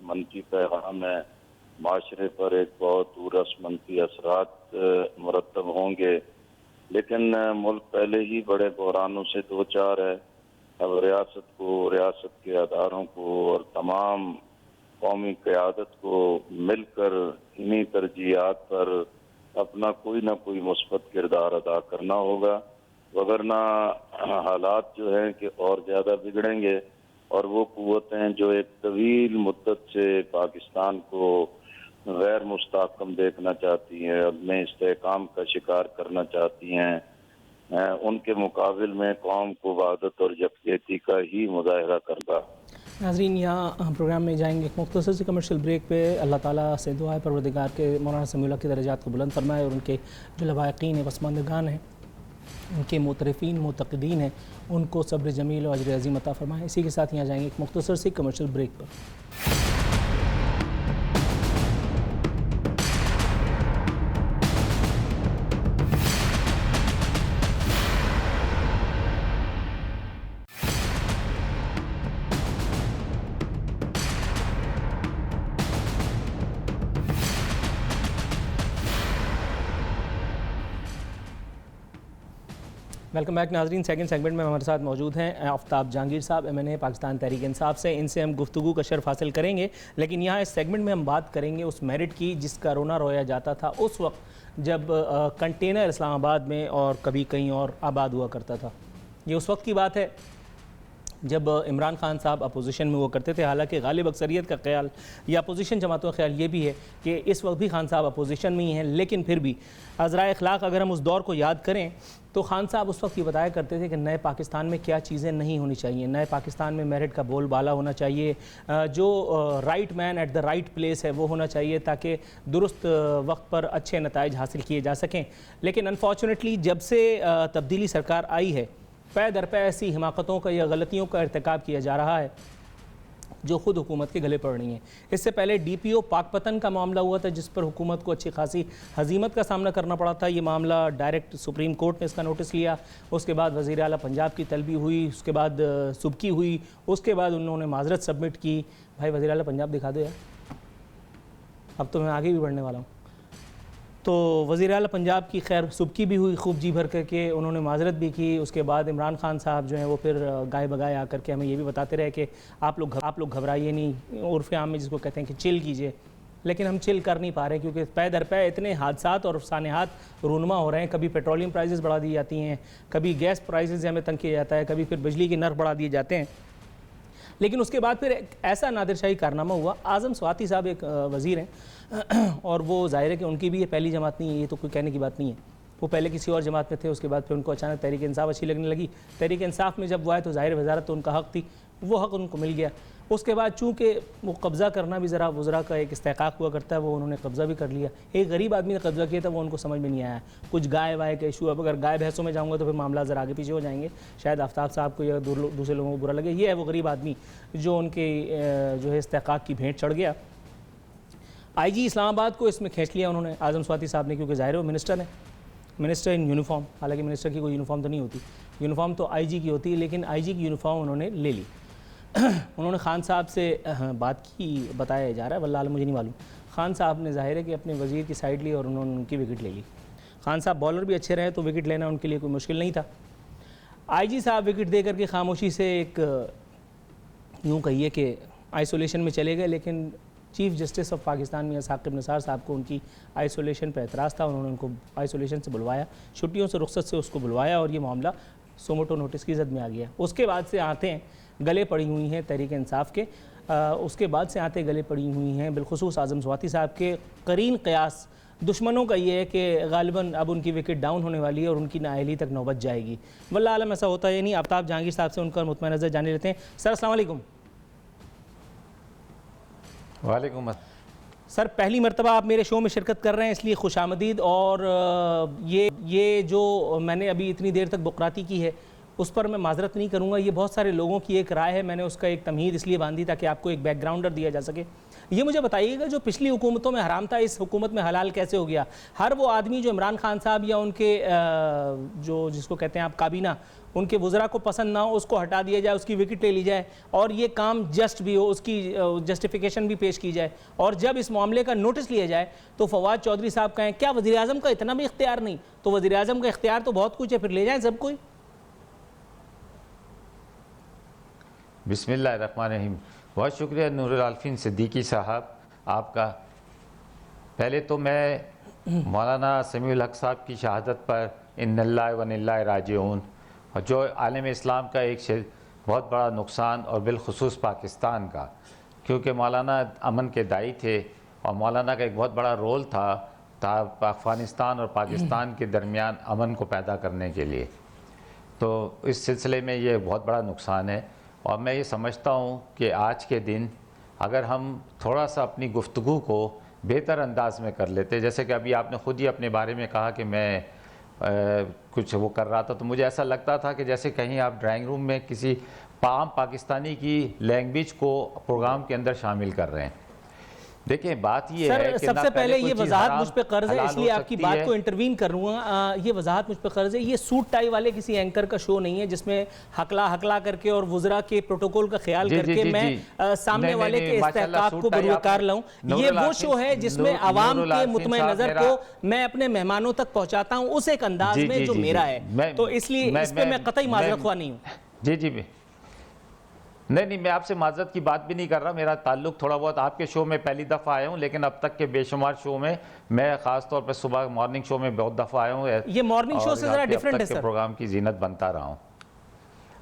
منفی پیغام ہے، معاشرے پر ایک بہت دورس منفی اثرات مرتب ہوں گے، لیکن ملک پہلے ہی بڑے بحرانوں سے دوچار ہے۔ اب ریاست کو، ریاست کے اداروں کو اور تمام قومی قیادت کو مل کر انہی ترجیحات پر اپنا کوئی نہ کوئی مثبت کردار ادا کرنا ہوگا، وگرنہ حالات جو ہیں کہ اور زیادہ بگڑیں گے، اور وہ قوتیں جو ایک طویل مدت سے پاکستان کو غیر مستحکم دیکھنا چاہتی ہیں، اپنے استحکام کا شکار کرنا چاہتی ہیں، ان کے مقابل میں قوم کو وحدت اور یکجہتی کا ہی مظاہرہ کرتا۔ ناظرین، یہاں ہم پروگرام میں جائیں گے ایک مختصر سی کمرشل بریک پہ۔ اللہ تعالیٰ سے دعا ہے پروردگار کے مولانا سمیع اللہ کی درجات کو بلند فرمائے، اور ان کے جو لواحقین ہیں، پسماندگان ہیں، ان کے معترفین معتقدین ہیں، ان کو صبر جمیل و اجر عظیم عطا فرمائے۔ اسی کے ساتھ یہاں جائیں گے ایک مختصر سی کمرشل بریک پر۔ ویلکم بیک ناظرین، سیکنڈ سیگمنٹ میں ہمارے ساتھ موجود ہیں آفتاب جہانگیر صاحب، MNA پاکستان تحریک انصاف سے۔ ان سے ہم گفتگو کا شرف حاصل کریں گے، لیکن یہاں اس سیگمنٹ میں ہم بات کریں گے اس میرٹ کی جس کا رونا رویا جاتا تھا اس وقت جب کنٹینر اسلام آباد میں اور کبھی کہیں اور آباد ہوا کرتا تھا۔ یہ اس وقت کی بات ہے جب عمران خان صاحب اپوزیشن میں ہوا کرتے تھے، حالانکہ غالب اکثریت کا خیال یا اپوزیشن جماعتوں کا خیال یہ بھی ہے کہ اس وقت بھی خان صاحب اپوزیشن میں ہی ہیں، لیکن پھر بھی عذرائے اخلاق اگر ہم اس دور کو یاد کریں تو خان صاحب اس وقت یہ بتایا کرتے تھے کہ نئے پاکستان میں کیا چیزیں نہیں ہونی چاہیے، نئے پاکستان میں میرٹ کا بول بالا ہونا چاہیے، جو right man at the right place ہے وہ ہونا چاہیے تاکہ درست وقت پر اچھے نتائج حاصل کیے جا سکیں۔ لیکن انفارچونیٹلی جب سے تبدیلی سرکار آئی ہے، پے در پے ایسی حماقتوں کا یا غلطیوں کا ارتکاب کیا جا رہا ہے جو خود حکومت کے گلے پڑ رہی ہیں۔ اس سے پہلے DPO پاک پتن کا معاملہ ہوا تھا جس پر حکومت کو اچھی خاصی ہزیمت کا سامنا کرنا پڑا تھا۔ یہ معاملہ ڈائریکٹ سپریم کورٹ نے اس کا نوٹس لیا، اس کے بعد وزیر اعلیٰ پنجاب کی طلبی ہوئی، اس کے بعد سبکی ہوئی، اس کے بعد انہوں نے معذرت سبمٹ کی۔ بھائی وزیر اعلیٰ پنجاب دکھا دو یار، اب تو میں آگے بھی بڑھنے والا ہوں۔ تو وزیر اعلیٰ پنجاب کی خیر سبکی بھی ہوئی خوب جی بھر کر کے، انہوں نے معذرت بھی کی۔ اس کے بعد عمران خان صاحب جو ہیں وہ پھر گائے بگائے آ کر کے ہمیں یہ بھی بتاتے رہے کہ آپ لوگ گھبرائیے نہیں، عرف عام میں جس کو کہتے ہیں کہ چل کیجئے، لیکن ہم چل کر نہیں پا رہے کیونکہ پے در پے اتنے حادثات اور سانحات رونما ہو رہے ہیں۔ کبھی پیٹرولیم پرائزز بڑھا دی جاتی ہیں، کبھی گیس پرائزز ہمیں تنگ کیا جاتا ہے، کبھی پھر بجلی کے نرخ بڑھا دیے جاتے ہیں۔ لیکن اس کے بعد پھر ایک ایسا نادر شاہی کارنامہ ہوا۔ اعظم سواتی صاحب ایک وزیر ہیں اور وہ ظاہر ہے کہ ان کی بھی یہ پہلی جماعت نہیں ہے، یہ تو کوئی کہنے کی بات نہیں ہے، وہ پہلے کسی اور جماعت میں تھے، اس کے بعد پھر ان کو اچانک تحریک انصاف اچھی لگنے لگی۔ تحریک انصاف میں جب وہ آئے تو ظاہر وزارت تو ان کا حق تھی، وہ حق ان کو مل گیا۔ اس کے بعد چونکہ وہ قبضہ کرنا بھی ذرا وزراء کا ایک استحقاق ہوا کرتا ہے، وہ انہوں نے قبضہ بھی کر لیا۔ ایک غریب آدمی نے قبضہ کیا تھا، وہ ان کو سمجھ میں نہیں آیا، کچھ گائے وائے کا ایشو۔ اب اگر گائے بھینسوں میں جاؤں گا تو پھر معاملہ ذرا آگے پیچھے ہو جائیں گے، شاید آفتاب صاحب کو یا دوسرے لوگوں کو برا لگے۔ یہ ہے وہ غریب آدمی جو ان کے جو ہے استحقاق کی بھینٹ چڑھ گیا۔ IG اسلام آباد کو اس میں کھینچ لیا انہوں نے، اعظم سواتی صاحب نے، کیونکہ ظاہر ہے وہ منسٹر ہیں، منسٹر ان یونیفارم، حالانکہ منسٹر کی کوئی یونیفارم تو نہیں ہوتی، یونیفارم تو IG کی ہوتی ہے، لیکن IG کی یونیفارم انہوں نے لے لی۔ انہوں نے خان صاحب سے بات کی، بتایا جا رہا ہے، واللہ عالم مجھے نہیں معلوم، خان صاحب نے ظاہر ہے کہ اپنے وزیر کی سائڈ لی اور انہوں نے ان کی وکٹ لے لی۔ خان صاحب بالر بھی اچھے رہے تو وکٹ لینا ان کے لیے کوئی مشکل نہیں تھا۔ IG صاحب وکٹ دے کر کے خاموشی سے ایک یوں کہیے کہ آئسولیشن میں چلے گئے، لیکن چیف جسٹس آف پاکستان میاں ثاقب نثار صاحب کو ان کی آئسولیشن پہ اعتراض تھا، انہوں نے ان کو آئسولیشن سے بلوایا، چھٹیوں سے رخصت سے اس کو بلوایا، اور یہ معاملہ سوموٹو نوٹس کی زد میں آ گیا۔ اس کے بعد سے آتے ہیں گلے پڑی ہوئی ہیں تحریک انصاف کے، اس کے بعد سے آتے گلے پڑی ہوئی ہیں بالخصوص اعظم سواتی صاحب کے۔ قرین قیاس دشمنوں کا یہ ہے کہ غالباً اب ان کی وکٹ ڈاؤن ہونے والی ہے اور ان کی نااہلی تک نوبت جائے گی۔ واللہ عالم ایسا ہوتا ہے نہیں۔ آفتاب جہانگیر صاحب سے ان کا مطمئن نظر جانے لیتے ہیں۔ سر السلام علیکم۔ وعلیکم السلام۔ سر پہلی مرتبہ آپ میرے شو میں شرکت کر رہے ہیں، اس لیے خوش آمدید۔ اور یہ جو میں نے ابھی اتنی دیر تک بقراتی کی ہے، اس پر میں معذرت نہیں کروں گا. یہ بہت سارے لوگوں کی ایک رائے ہے, میں نے اس کا ایک تمہید اس لیے باندھی تاکہ آپ کو ایک بیک گراؤنڈر دیا جا سکے. یہ مجھے بتائیے گا جو پچھلی حکومتوں میں حرام تھا اس حکومت میں حلال کیسے ہو گیا؟ ہر وہ آدمی جو عمران خان صاحب یا ان کے جو جس کو کہتے ہیں آپ کابینہ, ان کے وزراء کو پسند نہ ہو اس کو ہٹا دیا جائے, اس کی وکٹ لے لی جائے اور یہ کام جسٹ بھی ہو, اس کی جسٹیفیکیشن بھی پیش کی جائے, اور جب اس معاملے کا نوٹس لیا جائے تو فواد چودھری صاحب کہیں کیا وزیر اعظم کا اتنا بھی اختیار نہیں؟ تو وزیر اعظم کا اختیار تو بہت کچھ ہے, پھر لے جائیں سب کوئی. بسم اللہ الرحمن الرحیم. بہت شکریہ نور العالفین صدیقی صاحب آپ کا. پہلے تو میں مولانا سمیع الحق صاحب کی شہادت پر ان اللہ و انا الیہ راجعون, اور جو عالم اسلام کا ایک بہت بڑا نقصان اور بالخصوص پاکستان کا, کیونکہ مولانا امن کے داعی تھے اور مولانا کا ایک بہت بڑا رول تھا افغانستان اور پاکستان کے درمیان امن کو پیدا کرنے کے لیے. تو اس سلسلے میں یہ بہت بڑا نقصان ہے, اور میں یہ سمجھتا ہوں کہ آج کے دن اگر ہم تھوڑا سا اپنی گفتگو کو بہتر انداز میں کر لیتے, جیسے کہ ابھی آپ نے خود ہی اپنے بارے میں کہا کہ میں کچھ وہ کر رہا تھا, تو مجھے ایسا لگتا تھا کہ جیسے کہیں آپ ڈرائنگ روم میں کسی عام پاکستانی کی لینگویج کو پروگرام کے اندر شامل کر رہے ہیں. دیکھیں بات یہ ہے کہ سب سے پہلے یہ وضاحت مجھ پہ قرض ہے, اس لیے آپ کی بات کو انٹروین کر رہوں گا. یہ وضاحت مجھ پہ قرض ہے, یہ سوٹ ٹائی والے کسی اینکر کا شو نہیں ہے جس میں ہکلا کر کے اور وزراء کے پروٹوکول کا خیال کر کے میں سامنے والے کے استحقاق کو بروکار لاؤں. یہ وہ شو ہے جس میں عوام کے مطمئن نظر کو میں اپنے مہمانوں تک پہنچاتا ہوں اس ایک انداز میں جو میرا ہے, تو اس لیے اس پہ میں قطعی معذرت خواہ نہیں ہوں. نہیں, میں آپ سے معذرت کی بات بھی نہیں کر رہا. میرا تعلق تھوڑا بہت آپ کے شو میں پہلی دفعہ آیا ہوں, لیکن اب تک کے بے شمار شو میں میں خاص طور پہ صبح مارننگ شو میں بہت دفعہ آیا ہوں. یہ مارننگ شو سے ذرا ڈیفرنٹ ہے سر. پروگرام کی زینت بنتا رہا ہوں.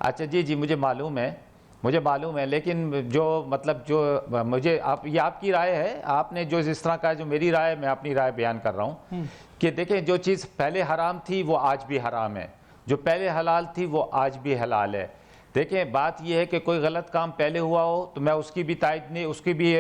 اچھا جی مجھے معلوم ہے, لیکن جو مطلب جو مجھے یہ آپ کی رائے ہے, آپ نے جو اس طرح کا جو میری رائے, میں اپنی رائے بیان کر رہا ہوں کہ دیکھیں جو چیز پہلے حرام تھی وہ آج بھی حرام ہے, جو پہلے حلال تھی وہ آج بھی حلال ہے. دیکھیں بات یہ ہے کہ کوئی غلط کام پہلے ہوا ہو تو میں اس کی بھی تائید نہیں, اس کی بھی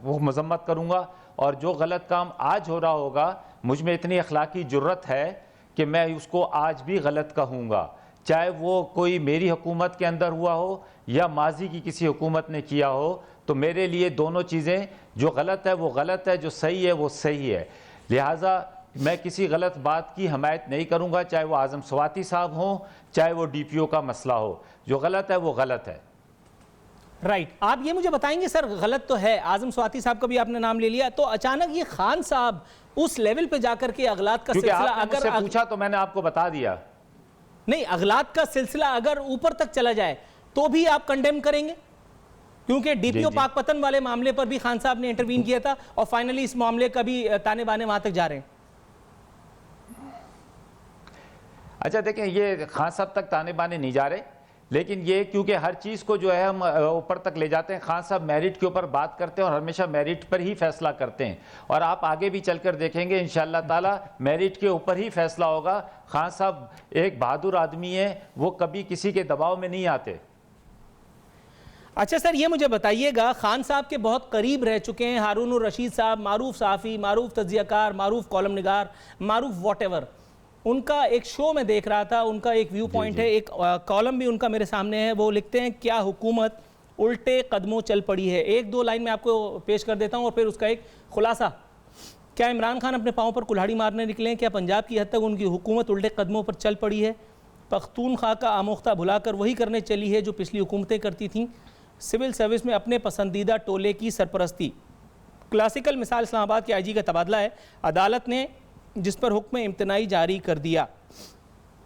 وہ مذمت کروں گا, اور جو غلط کام آج ہو رہا ہوگا مجھ میں اتنی اخلاقی جرت ہے کہ میں اس کو آج بھی غلط کہوں گا, چاہے وہ کوئی میری حکومت کے اندر ہوا ہو یا ماضی کی کسی حکومت نے کیا ہو. تو میرے لیے دونوں چیزیں, جو غلط ہے وہ غلط ہے, جو صحیح ہے وہ صحیح ہے. لہٰذا میں کسی غلط بات کی حمایت نہیں کروں گا, چاہے وہ اعظم سواتی صاحب ہوں, چاہے وہ ڈی پی او کا مسئلہ ہو. جو غلط ہے وہ غلط ہے. رائٹ. آپ یہ مجھے بتائیں گے سر, غلط تو ہے, اعظم سواتی صاحب کا بھی آپ نے نام لے لیا, تو اچانک یہ خان صاحب اس لیول پہ جا کر کے اغلاط کا سلسلہ, اگر مجھ سے پوچھا تو میں نے آپ کو بتا دیا. نہیں, اغلاط کا سلسلہ اگر اوپر تک چلا جائے تو بھی آپ کنڈیم کریں گے, کیونکہ ڈی پی او پاک پتن والے معاملے پر بھی خان صاحب نے انٹروین کیا تھا, اور فائنلی اس معاملے کا بھی تانے بانے وہاں تک جا رہے ہیں. اچھا دیکھیں, یہ خان صاحب تک تانے بانے نہیں جا رہے, لیکن یہ کیونکہ ہر چیز کو جو ہے ہم اوپر تک لے جاتے ہیں. خان صاحب میرٹ کے اوپر بات کرتے ہیں اور ہمیشہ میرٹ پر ہی فیصلہ کرتے ہیں, اور آپ آگے بھی چل کر دیکھیں گے انشاءاللہ تعالی میرٹ کے اوپر ہی فیصلہ ہوگا. خان صاحب ایک بہادر آدمی ہیں, وہ کبھی کسی کے دباؤ میں نہیں آتے. اچھا سر, یہ مجھے بتائیے گا, خان صاحب کے بہت قریب رہ چکے ہیں ہارون الرشید صاحب, معروف صحافی, معروف تجزیہ کار, معروف کالم نگار, معروف واٹ ایور. ان کا ایک شو میں دیکھ رہا تھا, ان کا ایک ویو پوائنٹ ہے, ایک کالم بھی ان کا میرے سامنے ہے, وہ لکھتے ہیں کیا حکومت الٹے قدموں چل پڑی ہے. ایک دو لائن میں آپ کو پیش کر دیتا ہوں اور پھر اس کا ایک خلاصہ. کیا عمران خان اپنے پاؤں پر کلہاڑی مارنے نکلے ہیں؟ کیا پنجاب کی حد تک ان کی حکومت الٹے قدموں پر چل پڑی ہے؟ پختونخوا کا آموختہ بھلا کر وہی کرنے چلی ہے جو پچھلی حکومتیں کرتی تھیں. سول سروس میں اپنے پسندیدہ ٹولے کی سرپرستی. کلاسیکل مثال اسلام آباد کے آئی جی کا تبادلہ ہے, عدالت نے جس پر حکم امتناعی جاری کر دیا.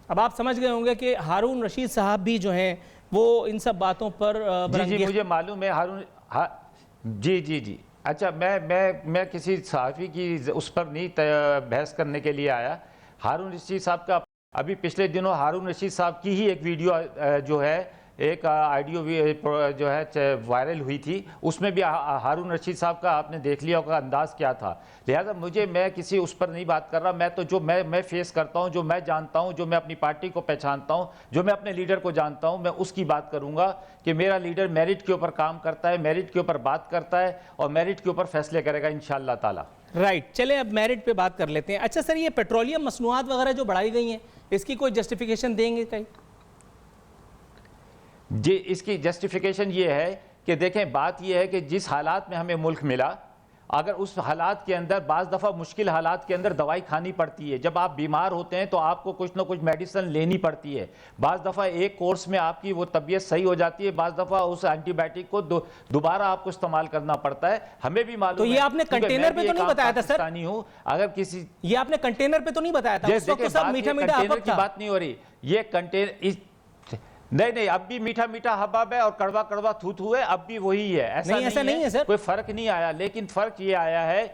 اب آپ سمجھ گئے ہوں گے کہ ہارون رشید صاحب بھی جو ہیں وہ ان سب باتوں پر جی مجھے معلوم ہے ہارون, جی اچھا میں کسی صحافی کی اس پر نہیں بحث کرنے کے لیے آیا. ہارون رشید صاحب کا ابھی پچھلے دنوں ہارون رشید صاحب کی ہی ایک ویڈیو جو ہے, ایک آڈیو جو ہے وائرل ہوئی تھی, اس میں بھی ہارون رشید صاحب کا آپ نے دیکھ لیا ہوگا انداز کیا تھا. لہذا میں کسی اس پر نہیں بات کر رہا, میں تو جو میں فیس کرتا ہوں, جو میں جانتا ہوں, جو میں اپنی پارٹی کو پہچانتا ہوں, جو میں اپنے لیڈر کو جانتا ہوں, میں اس کی بات کروں گا کہ میرا لیڈر میرٹ کے اوپر کام کرتا ہے, میرٹ کے اوپر بات کرتا ہے اور میرٹ کے اوپر فیصلے کرے گا انشاءاللہ تعالی. رائٹ, چلیں اب میرٹ پہ بات کر لیتے ہیں. اچھا سر, یہ پیٹرولیم مصنوعات وغیرہ جو بڑھائی گئی ہیں, اس کی کوئی جسٹیفیکیشن دیں گے کہیں؟ جی اس کی جسٹیفیکیشن یہ ہے کہ دیکھیں بات یہ ہے کہ جس حالات میں ہمیں ملک ملا، اگر اس حالات کے اندر بعض دفعہ مشکل حالات کے اندر دوائی کھانی پڑتی ہے، جب آپ بیمار ہوتے ہیں تو آپ کو کچھ نہ کچھ میڈیسن لینی پڑتی ہے، بعض دفعہ ایک کورس میں آپ کی وہ طبیعت صحیح ہو جاتی ہے، بعض دفعہ اس اینٹی بائیوٹک کو دوبارہ آپ کو استعمال کرنا پڑتا ہے، ہمیں بھی معلوم ہے۔ تو یہ آپ نے کنٹینر پہ تو نہیں بتایا تھا سر؟ اگر کسی یہ آپ نے کنٹینر پہ تو نہیں بتایا تھا؟ اس وقت تو سب میٹھا میٹھا کنٹینر حبب کی تھا۔ بات نہیں ہو رہی، یہ کنٹینر نہیں اب بھی میٹھا میٹھا حباب ہے اور کڑوا کڑوا تھو ہے، اب بھی وہی ہے، ایسا نہیں ہے، کوئی فرق نہیں آیا۔ لیکن فرق یہ آیا ہے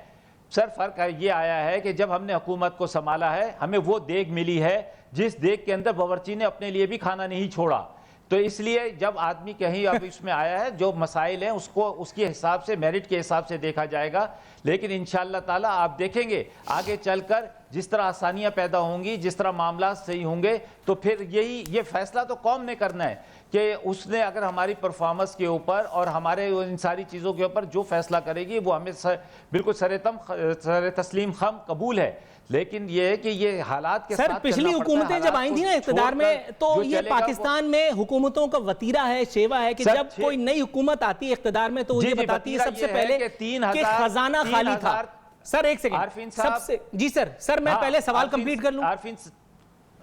سر، فرق یہ آیا ہے کہ جب ہم نے حکومت کو سنبھالا ہے، ہمیں وہ دیگ ملی ہے جس دیگ کے اندر باورچی نے اپنے لیے بھی کھانا نہیں چھوڑا۔ تو اس لیے جب آدمی کہیں اب اس میں آیا ہے، جو مسائل ہیں اس کو اس کے حساب سے، میرٹ کے حساب سے دیکھا جائے گا، لیکن انشاءاللہ تعالیٰ آپ دیکھیں گے آگے چل کر جس طرح آسانیاں پیدا ہوں گی، جس طرح معاملات صحیح ہوں گے، تو پھر یہ فیصلہ تو قوم نے کرنا ہے کہ اس نے اگر ہماری پرفارمنس کے اوپر اور ہمارے ان ساری چیزوں کے اوپر جو فیصلہ کرے گی وہ ہمیں بالکل سر تسلیم خم قبول ہے۔ لیکن یہ ہے کہ یہ حالات کے ساتھ سر پچھلی حکومتیں جب آئی تھیں نا اقتدار میں، تو یہ پاکستان میں حکومتوں کا وطیرہ ہے، شیوا ہے کہ جب کوئی نئی حکومت آتی ہے اقتدار میں تو یہ بتاتی ہے سب سے پہلے کہ خزانہ خالی تھا۔ سر ایک سیکنڈ، سب سے جی سر میں پہلے سوال کمپلیٹ کر لوں۔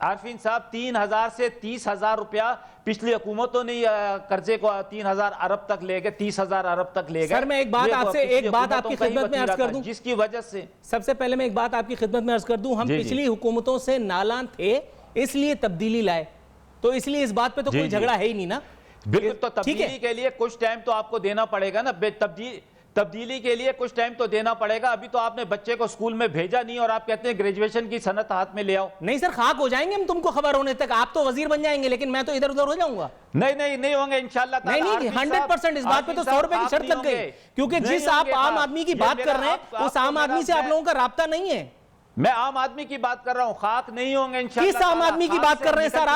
عارفین صاحب 3,000 سے 30,000 روپیہ پچھلی حکومتوں نے قرضے کو 3,000 ارب تک لے گئے، 30,000 ارب تک لے گئے۔ سر میں ایک بات آپ کی خدمت میں عرض کر دوں، جس کی وجہ سے سب سے پہلے میں ایک بات آپ کی خدمت میں عرض کر دوں، ہم پچھلی حکومتوں سے نالان تھے اس لیے تبدیلی لائے، تو اس لیے اس بات پہ تو کوئی جھگڑا ہے ہی نہیں نا۔ بالکل، تو تبدیلی کے لیے کچھ ٹائم تو آپ کو دینا پڑے گا نا، تبدیلی کے لیے کچھ ٹائم تو دینا پڑے گا۔ ابھی تو آپ نے بچے کو اسکول میں بھیجا نہیں اور آپ کہتے ہیں گریجویشن کی سند ہاتھ میں لے آؤ۔ نہیں سر، خاک ہو جائیں گے ہم تم کو خبر ہونے تک، آپ تو وزیر بن جائیں گے لیکن میں تو ادھر ادھر ہو جاؤں گا۔ نہیں ہوں گے انشاءاللہ تعالی۔ نہیں 100% اس بات پہ تو 100 روپے کی شرط لگ گئی، کیونکہ جس آپ عام آدمی کی بات کر رہے ہیں اس عام آدمی سے آپ لوگوں کا رابطہ نہیں ہے۔ میں عام آدمی کی بات کر رہا ہوں، خاک نہیں ہوں گے انشاءاللہ۔ کس عام آدمی کی بات کر رہے ہیں سر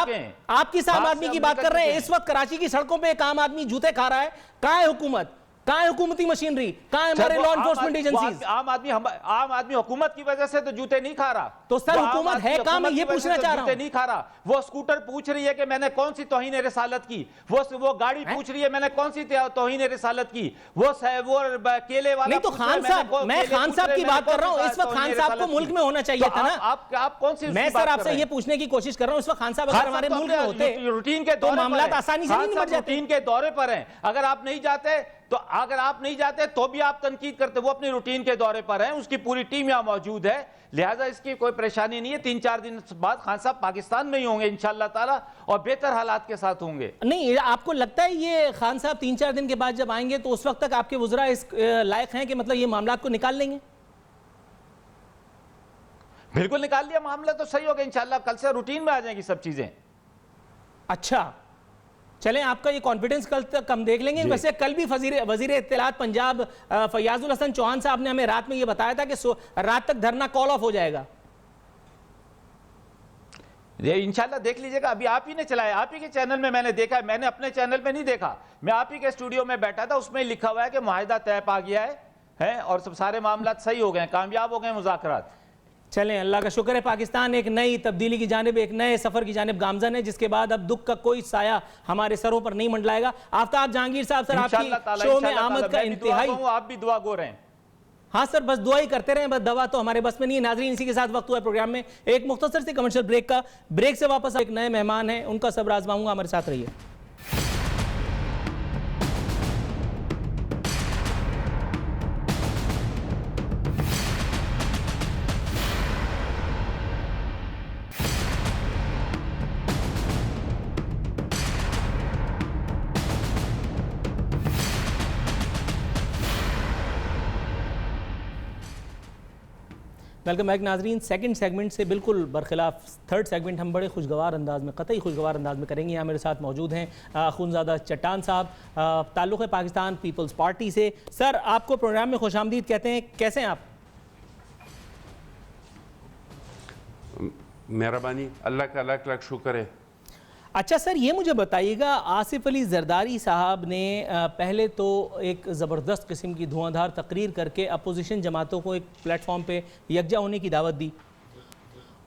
آپ کس عام آدمی کی بات کر رہے ہیں؟ اس وقت کراچی کی سڑکوں پہ ایک عام آدمی جوتے کھا رہا ہے، کہاں ہے حکومت؟ کہاں ہے حکومتی مشینری؟ کہاں ہے ہمارے لا انفورسمنٹ ایجنسیز؟ عام آدمی حکومت کی وجہ سے تو جوتے نہیں کھا رہا۔ تو سر حکومت ہے کہاں، میں یہ پوچھنا چاہ رہا ہوں۔ جوتے نہیں کھا رہا، وہ اسکوٹر پوچھ رہی ہے کہ میں نے کون سی توہین رسالت کی، وہ گاڑی پوچھ رہی ہے میں نے کون سی توہین رسالت کی، وہ کیلے والا۔ نہیں تو خان صاحب، میں خان صاحب کی بات کر رہا ہوں، اس وقت خان صاحب کو ملک میں ہونا چاہیے تھا نا۔ آپ کون سی؟ میں سر آپ سے یہ پوچھنے کی کوشش کر رہا ہوں، اس وقت خان صاحب اگر ہمارے ملک میں ہوتے روٹین کے تو معاملات آسانی سے نہیں نمٹ جاتے۔ روٹین کے دورے پر ہیں، اگر آپ نہیں جاتے تو بھی آپ تنقید کرتے، وہ اپنی روٹین کے دورے پر ہیں، اس کی پوری ٹیم یہاں موجود ہے، لہٰذا اس کی کوئی پریشانی نہیں ہے۔ 3-4 دن بعد خان صاحب پاکستان میں ہی ہوں گے انشاءاللہ تعالیٰ اور بہتر حالات کے ساتھ ہوں گے۔ نہیں آپ کو لگتا ہے یہ خان صاحب 3-4 دن کے بعد جب آئیں گے تو اس وقت تک آپ کے وزراء اس لائق ہیں کہ مطلب یہ معاملات کو نکال لیں گے؟ بالکل نکال لیا، معاملہ تو صحیح ہوگا انشاءاللہ، کل سے روٹین میں آ جائیں گی سب چیزیں۔ اچھا چلیں، آپ کا یہ کانفیڈنس کل تک ہم دیکھ لیں گے۔ ویسے کل بھی وزیر اطلاعات پنجاب فیاض الحسن چوہان صاحب نے ہمیں رات میں یہ بتایا تھا کہ رات تک دھرنا کال آف ہو جائے گا۔ انشاءاللہ دیکھ لیجئے گا، ابھی آپ ہی نے چلایا، آپ ہی کے چینل میں میں نے دیکھا ہے، میں نے اپنے چینل پہ نہیں دیکھا، میں آپ ہی کے اسٹوڈیو میں بیٹھا تھا، اس میں لکھا ہوا ہے کہ معاہدہ طے پا گیا ہے اور سب سارے معاملات صحیح ہو گئے، کامیاب ہو گئے مذاکرات۔ چلیں اللہ کا شکر ہے، پاکستان ایک نئی تبدیلی کی جانب، ایک نئے سفر کی جانب گامزن ہے، جس کے بعد اب دکھ کا کوئی سایہ ہمارے سروں پر نہیں منڈلائے گا۔ آفتاب جہانگیر صاحب سر، آپ کی شو میں آمد کا انتہائی، آپ بھی دعا گو رہے ہیں۔ ہاں سر بس دعا ہی کرتے رہیں، بس دوا تو ہمارے بس میں نہیں ہے۔ ناظرین اسی کے ساتھ وقت ہوا ہے پروگرام میں ایک مختصر سے کمرشل بریک کا، بریک سے واپس ایک نئے مہمان ہیں، ان کا صبر آزماؤں گا، ہمارے ساتھ رہیے۔ ویلکم بیک ناظرین، سیکنڈ سیگمنٹ سے بالکل برخلاف تھرڈ سیگمنٹ ہم بڑے خوشگوار انداز میں، قطعی خوشگوار انداز میں کریں گے۔ یہاں میرے ساتھ موجود ہیں خونزادہ چٹان صاحب، تعلق ہے پاکستان پیپلز پارٹی سے۔ سر آپ کو پروگرام میں خوش آمدید کہتے ہیں، کیسے ہیں آپ؟ مہربانی، اللہ کا لاکھ لاکھ شکر ہے۔ اچھا سر یہ مجھے بتائیے گا، آصف علی زرداری صاحب نے پہلے تو ایک زبردست قسم کی دھواں دھار تقریر کر کے اپوزیشن جماعتوں کو ایک پلیٹ فارم پہ یکجا ہونے کی دعوت دی،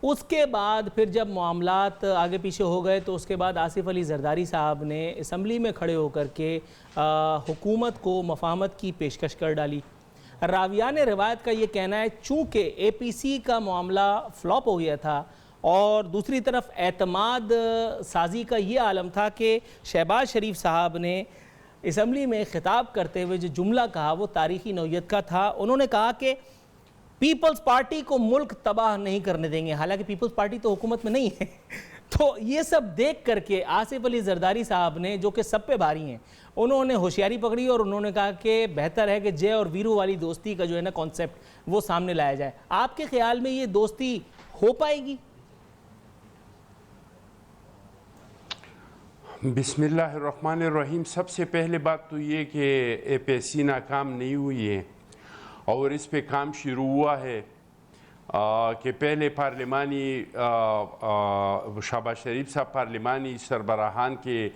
اس کے بعد پھر جب معاملات آگے پیچھے ہو گئے تو اس کے بعد آصف علی زرداری صاحب نے اسمبلی میں کھڑے ہو کر کے حکومت کو مفاہمت کی پیشکش کر ڈالی. راویان روایت کا یہ کہنا ہے چونکہ اے پی سی کا معاملہ فلاپ ہو گیا تھا اور دوسری طرف اعتماد سازی کا یہ عالم تھا کہ شہباز شریف صاحب نے اسمبلی میں خطاب کرتے ہوئے جو جملہ کہا وہ تاریخی نوعیت کا تھا. انہوں نے کہا کہ پیپلز پارٹی کو ملک تباہ نہیں کرنے دیں گے، حالانکہ پیپلز پارٹی تو حکومت میں نہیں ہے. تو یہ سب دیکھ کر کے آصف علی زرداری صاحب نے، جو کہ سب پہ بھاری ہیں، انہوں نے ہوشیاری پکڑی اور انہوں نے کہا کہ بہتر ہے کہ جے اور ویرو والی دوستی کا جو ہے نا کانسیپٹ وہ سامنے لایا جائے. آپ کے خیال میں یہ دوستی ہو پائے گی؟ بسم اللہ الرحمن الرحیم. سب سے پہلے بات تو یہ کہ اے پی ایس سی ناکام نہیں ہوئی ہے اور اس پہ کام شروع ہوا ہے کہ پہلے پارلیمانی شہباز شریف صاحب پارلیمانی سربراہان کے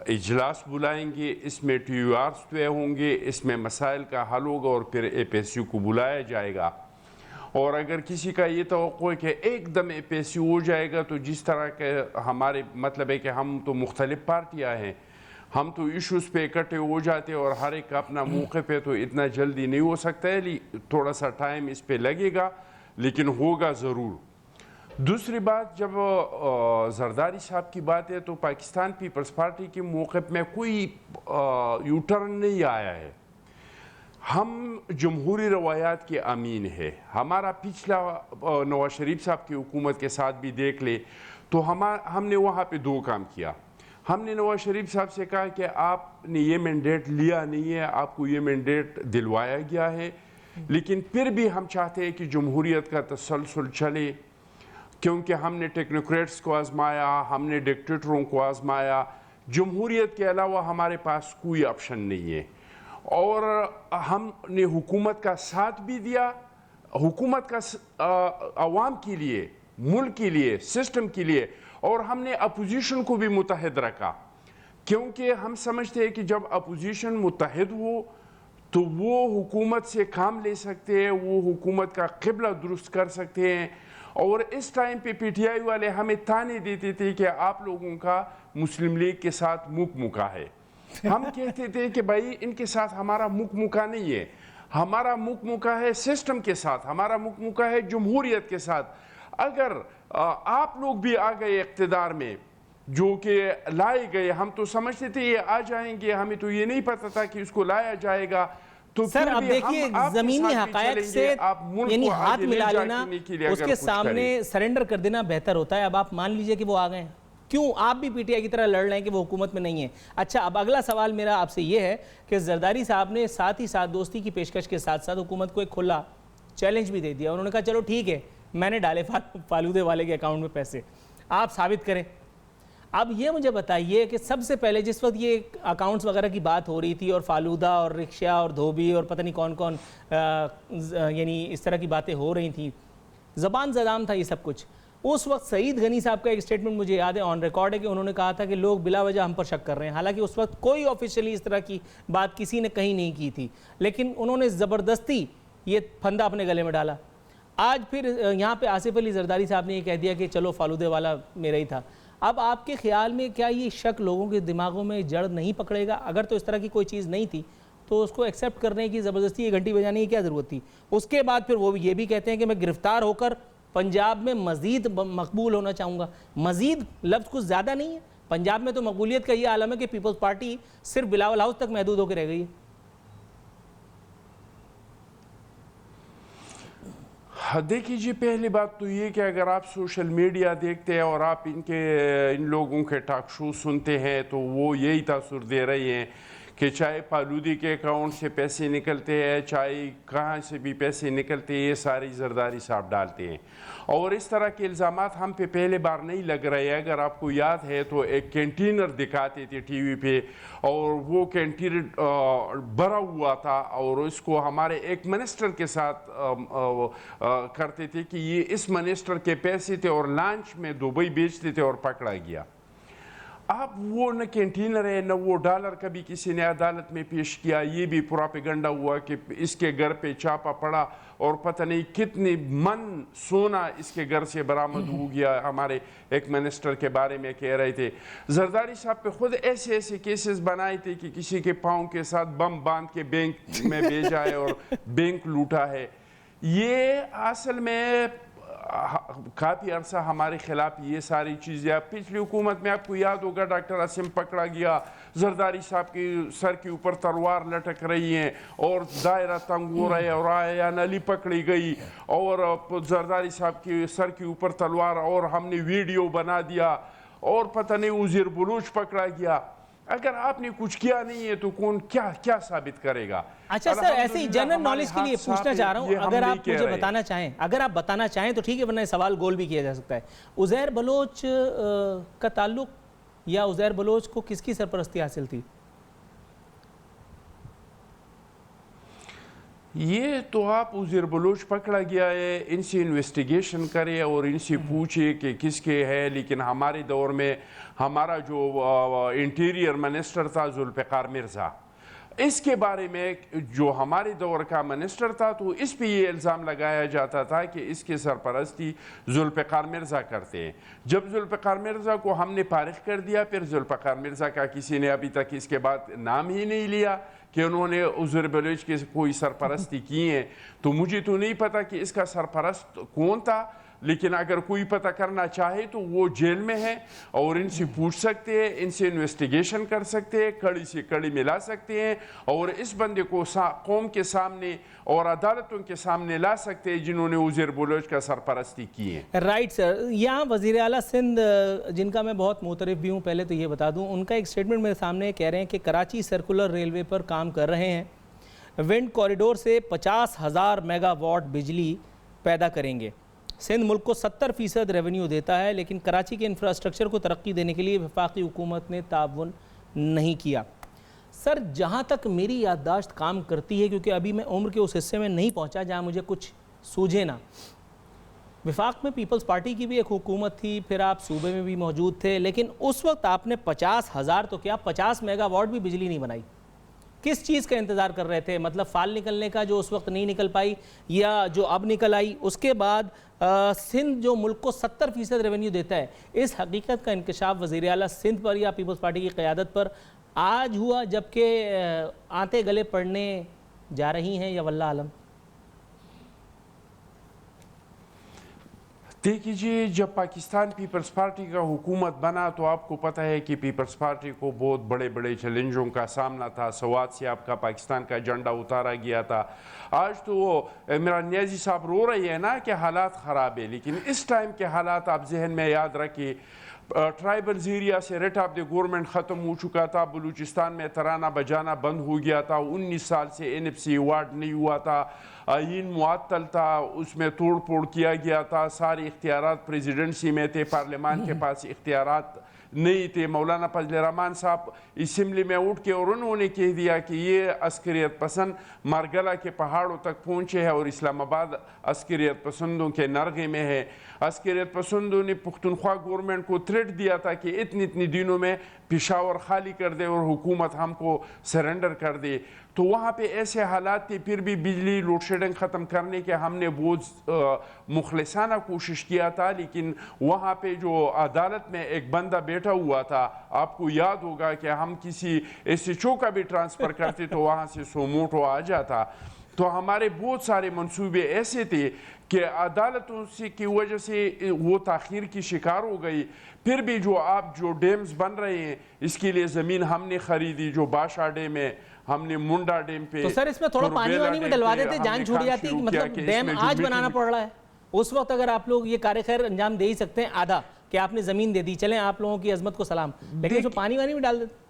اجلاس بلائیں گے، اس میں ٹی یو آرز طے ہوں گے، اس میں مسائل کا حل ہوگا اور پھر اے پی ایس سی کو بلایا جائے گا. اور اگر کسی کا یہ توقع ہے کہ ایک دم اے پی ایس سی ہو جائے گا تو جس طرح کے ہمارے مطلب ہے کہ ہم تو مختلف پارٹیاں ہیں، ہم تو ایشوز پہ اکٹھے ہو جاتے اور ہر ایک کا اپنا موقف ہے، تو اتنا جلدی نہیں ہو سکتا ہے. تھوڑا سا ٹائم اس پہ لگے گا لیکن ہوگا ضرور. دوسری بات، جب زرداری صاحب کی بات ہے تو پاکستان پیپلز پارٹی کے موقف میں کوئی یو ٹرن نہیں آیا ہے. ہم جمہوری روایات کے امین ہے. ہمارا پچھلا نواز شریف صاحب کی حکومت کے ساتھ بھی دیکھ لے تو ہم نے وہاں پہ دو کام کیا. ہم نے نواز شریف صاحب سے کہا کہ آپ نے یہ مینڈیٹ لیا نہیں ہے، آپ کو یہ مینڈیٹ دلوایا گیا ہے، لیکن پھر بھی ہم چاہتے ہیں کہ جمہوریت کا تسلسل چلے، کیونکہ ہم نے ٹیکنوکریٹس کو آزمایا، ہم نے ڈکٹیٹروں کو آزمایا. جمہوریت کے علاوہ ہمارے پاس کوئی آپشن نہیں ہے. اور ہم نے حکومت کا ساتھ بھی دیا، حکومت کا عوام کے لیے، ملک کے لیے، سسٹم کے لیے، اور ہم نے اپوزیشن کو بھی متحد رکھا، کیونکہ ہم سمجھتے ہیں کہ جب اپوزیشن متحد ہو تو وہ حکومت سے کام لے سکتے ہیں، وہ حکومت کا قبلہ درست کر سکتے ہیں. اور اس ٹائم پہ پی ٹی آئی والے ہمیں تانے دیتے تھے کہ آپ لوگوں کا مسلم لیگ کے ساتھ مکا ہے. ہم کہتے تھے کہ بھائی ان کے ساتھ ہمارا مکا نہیں ہے، ہمارا مکا ہے سسٹم کے ساتھ، ہمارا مکا ہے جمہوریت کے ساتھ. اگر آپ لوگ بھی آ گئے اقتدار میں، جو کہ لائے گئے، ہم تو سمجھتے تھے یہ آ جائیں گے، ہمیں تو یہ نہیں پتا تھا کہ اس کو لایا جائے گا. تو سر اب دیکھیے زمینی حقائق سے یعنی ہاتھ ملا لینا، اس کے سامنے سرنڈر کر دینا بہتر ہوتا ہے. اب آپ مان لیجئے کہ وہ آ گئے ہیں، کیوں آپ بھی پی ٹی آئی کی طرح لڑ رہے ہیں کہ وہ حکومت میں نہیں ہے. اچھا، اب اگلا سوال میرا آپ سے یہ ہے کہ زرداری صاحب نے ساتھ ہی ساتھ دوستی کی پیشکش کے ساتھ ساتھ حکومت کو ایک کھلا چیلنج بھی دے دیا. انہوں نے کہا چلو ٹھیک ہے، میں نے ڈالے فالودے والے کے اکاؤنٹ میں پیسے، آپ ثابت کریں. اب یہ مجھے بتائیے کہ سب سے پہلے جس وقت یہ اکاؤنٹس وغیرہ کی بات ہو رہی تھی اور فالودہ اور رکشہ اور دھوبی اور پتہ نہیں کون کون یعنی اس طرح کی باتیں ہو رہی تھیں، زبان زدام تھا یہ سب کچھ. اس وقت سعید غنی صاحب کا ایک سٹیٹمنٹ مجھے یاد ہے، آن ریکارڈ ہے، کہ انہوں نے کہا تھا کہ لوگ بلا وجہ ہم پر شک کر رہے ہیں. حالانکہ اس وقت کوئی آفیشیلی اس طرح کی بات کسی نے کہیں نہیں کی تھی، لیکن انہوں نے زبردستی یہ پھندا اپنے گلے میں ڈالا. آج پھر یہاں پہ آصف علی زرداری صاحب نے یہ کہہ دیا کہ چلو فالودے والا میرا ہی تھا. اب آپ کے خیال میں کیا یہ شک لوگوں کے دماغوں میں جڑ نہیں پکڑے گا؟ اگر تو اس طرح کی کوئی چیز نہیں تھی تو اس کو ایکسیپٹ کرنے کی زبردستی یہ گھنٹی بجانے کی کیا ضرورت تھی؟ اس کے بعد پھر وہ یہ بھی کہتے ہیں کہ میں گرفتار ہو کر پنجاب میں مزید مقبول ہونا چاہوں گا. مزید لفظ کچھ زیادہ نہیں ہے. پنجاب میں تو مقبولیت کا یہ عالم ہے کہ پیپلز پارٹی صرف بلاول ہاؤس تک محدود ہو کے رہ گئی ہے. دیکھیے جی، پہلی بات تو یہ کہ اگر آپ سوشل میڈیا دیکھتے ہیں اور آپ ان لوگوں کے ٹاک شو سنتے ہیں تو وہ یہی تاثر دے رہے ہیں کہ چاہے پالودی کے اکاؤنٹ سے پیسے نکلتے ہیں، چاہے کہاں سے بھی پیسے نکلتے ہیں، یہ ساری زرداری صاحب ڈالتے ہیں. اور اس طرح کے الزامات ہم پہ پہلے بار نہیں لگ رہے ہیں. اگر آپ کو یاد ہے تو ایک کینٹینر دکھاتے تھے ٹی وی پہ اور وہ کینٹینر بھرا ہوا تھا اور اس کو ہمارے ایک منسٹر کے ساتھ کرتے تھے کہ یہ اس منسٹر کے پیسے تھے اور لانچ میں دبئی بیچتے تھے اور پکڑا گیا. اب وہ نہ کینٹینر ہے نہ وہ ڈالر کبھی کسی نے عدالت میں پیش کیا. یہ بھی پراپیگنڈا ہوا کہ اس کے گھر پہ چھاپا پڑا اور پتہ نہیں کتنی من سونا اس کے گھر سے برآمد ہو گیا. ہمارے ایک منسٹر کے بارے میں کہہ رہے تھے. زرداری صاحب پہ خود ایسے ایسے کیسز بنائے تھے کہ کسی کے پاؤں کے ساتھ بم باندھ کے بینک میں بھیجا ہے اور بینک لوٹا ہے. یہ اصل میں کافی عرصہ ہمارے خلاف یہ ساری چیزیں. پچھلی حکومت میں آپ کو یاد ہوگا ڈاکٹر عاصم پکڑا گیا, زرداری صاحب کی سر کے اوپر تلوار لٹک رہی ہیں اور دائرہ تنگ ہو رہا ہے, اور آیان علی پکڑی گئی اور زرداری صاحب کی سر کے اوپر تلوار, اور ہم نے ویڈیو بنا دیا, اور پتہ نہیں عزیر بلوچ پکڑا گیا. اگر آپ نے کچھ کیا نہیں ہے تو کون کیا ثابت کرے گا؟ اچھا سر, ایسے ہی جنرل نالج کے لیے پوچھنا چاہ رہا ہوں, اگر آپ مجھے بتانا چاہیں, اگر آپ بتانا چاہیں تو ٹھیک ہے, ورنہ سوال گول بھی کیا جا سکتا ہے. عزیر بلوچ کا تعلق یا عزیر بلوچ کو کس کی سرپرستی حاصل تھی؟ یہ تو آپ عزیر بلوچ پکڑا گیا ہے, ان سے انویسٹیگیشن کرے اور ان سے پوچھے کہ کس کے ہے. لیکن ہمارے دور میں ہمارا جو انٹیریئر منسٹر تھا ذوالفقار مرزا, اس کے بارے میں جو ہمارے دور کا منسٹر تھا تو اس پہ یہ الزام لگایا جاتا تھا کہ اس کی سرپرستی ذوالفقار مرزا کرتے ہیں. جب ذوالفقار مرزا کو ہم نے فارغ کر دیا, پھر ذوالفقار مرزا کا کسی نے ابھی تک اس کے بعد نام ہی نہیں لیا کہ انہوں نے عزیر بلوچ کی کوئی سرپرستی کی ہے. تو مجھے تو نہیں پتا کہ اس کا سرپرست کون تھا, لیکن اگر کوئی پتہ کرنا چاہے تو وہ جیل میں ہے اور ان سے پوچھ سکتے ہیں, ان سے انویسٹیگیشن کر سکتے ہیں, کڑی سے کڑی ملا سکتے ہیں, اور اس بندے کو قوم کے سامنے اور عدالتوں کے سامنے لا سکتے ہیں جنہوں نے عزیر بلوچ کا سرپرستی کی ہے. Right sir. یہاں وزیر اعلیٰ سندھ, جن کا میں بہت معترف بھی ہوں, پہلے تو یہ بتا دوں, ان کا ایک سٹیٹمنٹ میرے سامنے کہہ رہے ہیں کہ کراچی سرکولر ریلوے پر کام کر رہے ہیں, ونڈ کوریڈور سے 50,000 میگا واٹ بجلی پیدا کریں گے. سندھ ملک کو 70% ریونیو دیتا ہے, لیکن کراچی کے انفراسٹرکچر کو ترقی دینے کے لیے وفاقی حکومت نے تعاون نہیں کیا. سر, جہاں تک میری یادداشت کام کرتی ہے, کیونکہ ابھی میں عمر کے اس حصے میں نہیں پہنچا جہاں مجھے کچھ سوجھے نا, وفاق میں پیپلز پارٹی کی بھی ایک حکومت تھی, پھر آپ صوبے میں بھی موجود تھے, لیکن اس وقت آپ نے 50,000 تو کیا 50 میگا واٹ بھی بجلی نہیں بنائی. کس چیز کا انتظار کر رہے تھے؟ مطلب فال نکلنے کا جو اس وقت نہیں نکل پائی, یا جو اب نکل آئی؟ اس کے بعد سندھ جو ملک کو 70% ریونیو دیتا ہے, اس حقیقت کا انکشاف وزیر اعلیٰ سندھ پر یا پیپلز پارٹی کی قیادت پر آج ہوا جبکہ آنتے گلے پڑنے جا رہی ہیں, یا واللہ عالم؟ دیکھیے, جب پاکستان پیپلز پارٹی کا حکومت بنا تو آپ کو پتہ ہے کہ پیپلز پارٹی کو بہت بڑے بڑے چیلنجوں کا سامنا تھا. سوات سے آپ کا پاکستان کا جھنڈا اتارا گیا تھا. آج تو وہ عمران نیازی صاحب رو رہی ہے نا کہ حالات خراب ہے, لیکن اس ٹائم کے حالات آپ ذہن میں یاد رکھیں. ٹرائبل ایریا سے ریٹ آف دی گورنمنٹ ختم ہو چکا تھا, بلوچستان میں ترانہ بجانا بند ہو گیا تھا, 19 سال سے NFC ایوارڈ نہیں ہوا تھا, آئین معطل تھا, اس میں توڑ پھوڑ کیا گیا تھا, سارے اختیارات پریزیڈنسی میں تھے, پارلیمان کے پاس اختیارات نہیں تھے. مولانا فضل الرحمان صاحب اسمبلی میں اٹھ کے اور انہوں نے کہہ دیا کہ یہ عسکریت پسند مارگلا کے پہاڑوں تک پہنچے ہے اور اسلام آباد عسکریت پسندوں کے نرغے میں ہے. عسکریت پسندوں نے پختونخوا گورنمنٹ کو تھریٹ دیا تھا کہ اتنی دنوں میں پشاور خالی کر دے اور حکومت ہم کو سرنڈر کر دے. تو وہاں پہ ایسے حالات تھے, پھر بھی بجلی لوڈ شیڈنگ ختم کرنے کے ہم نے بہت مخلصانہ کوشش کیا تھا. لیکن وہاں پہ جو عدالت میں ایک بندہ بیٹھا ہوا تھا, آپ کو یاد ہوگا کہ ہم کسی SHO کا بھی ٹرانسفر کرتے تو وہاں سے سوموٹو آ جاتا. تو ہمارے بہت سارے منصوبے ایسے تھے کہ عدالتوں سے کی وجہ سے وہ تاخیر کی شکار ہو گئی. پھر بھی جو ڈیمز بن رہے ہیں, اس کے لیے زمین ہم نے خریدی, جو باشا ڈیم ہے, ہم نے منڈا ڈیم پہ. تو سر اس میں تھوڑا پانی وانی میں ڈلوا دیتے, جان چھوڑ جاتی. مطلب ڈیم آج بنانا پڑ رہا ہے, اس وقت اگر آپ لوگ یہ کار خیر انجام دے ہی سکتے ہیں آدھا, کہ آپ نے زمین دے دی, چلیں آپ لوگوں کی عظمت کو سلام, لیکن اس میں پانی وانی میں ڈال دیتے.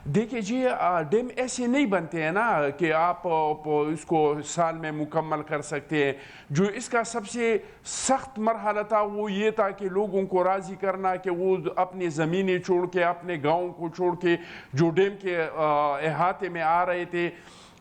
دیکھیں جی, ڈیم ایسے نہیں بنتے ہیں نا کہ آپ اس کو سال میں مکمل کر سکتے ہیں. جو اس کا سب سے سخت مرحلہ تھا وہ یہ تھا کہ لوگوں کو راضی کرنا کہ وہ اپنی زمینیں چھوڑ کے, اپنے گاؤں کو چھوڑ کے جو ڈیم کے احاطے میں آ رہے تھے,